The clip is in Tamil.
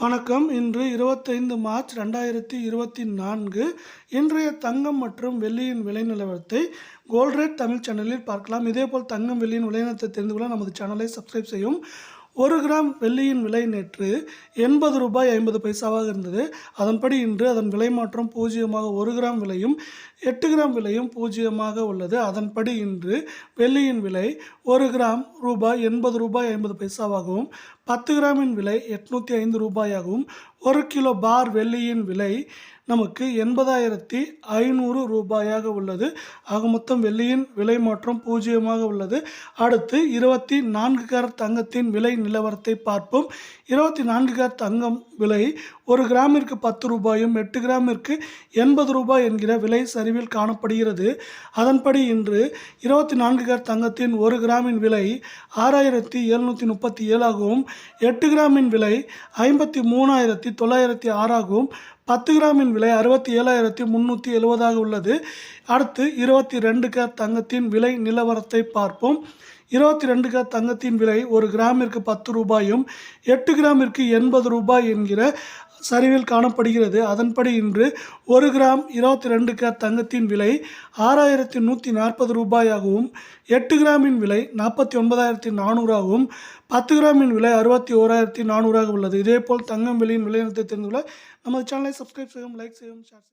வணக்கம். இன்று 25 மார்ச் 2024. இன்றைய தங்கம் மற்றும் வெள்ளியின் விலை நிலவரத்தை கோல்ட் ரேட் தமிழ் சேனலில் பார்க்கலாம். இதேபோல் தங்கம் வெள்ளியின் விலை நிலவரத்தை தெரிந்து கொள்ள நமது சேனலை சப்ஸ்கிரைப் செய்யும். 1 கிராம் வெள்ளியின் விலை நேற்று ₹80.50 இருந்தது. அதன்படி இன்று அதன் விலை மாற்றம் 0 1 கிராம் விலையும் 8 கிராம் விலையும் 0 உள்ளது. அதன்படி இன்று வெள்ளியின் விலை 1 கிராம் ₹80.50 10 கிராமின் விலை ₹805 1 கிலோ பார் வெள்ளியின் விலை நமக்கு ₹80,500 உள்ளது. ஆக மொத்தம் வெள்ளியின் விலை மாற்றம் 0 உள்ளது. அடுத்து 24 கேரட் தங்கத்தின் விலை நிலவரத்தை பார்ப்போம். 24 கேரட் தங்கம் விலை 1 கிராமிற்கு ₹10 8 கிராமிற்கு ₹80 என்கிற விலை சரிவில் காணப்படுகிறது. அதன்படி இன்று 24 கேரட் தங்கத்தின் 1 கிராமின் விலை 6,737 8 கிராமின் விலை 53,906 10 கிராமின் விலை 67,370 உள்ளது. அடுத்து 22 கேரட் தங்கத்தின் விலை நிலவரத்தை பார்ப்போம். 22 கேரட் தங்கத்தின் விலை 1 கிராமிற்கு ₹10 8 கிராமிற்கு ₹80 என்கிற சரிவில் காணப்படுகிறது. அதன்படி இன்று 1 கிராம் 22 கேரட் தங்கத்தின் விலை ₹6,140 8 கிராமின் விலை ₹49,400 10 கிராமின் விலை ₹61,400 உள்ளது. இதேபோல் தங்கம் வெள்ளியின் விலை நிலவரத்தை தெரிந்து கொள்ள நமது சேனலை சப்ஸ்கிரைப் செய்யவும், லைக் செய்யவும், ஷேர் செய்யவும்.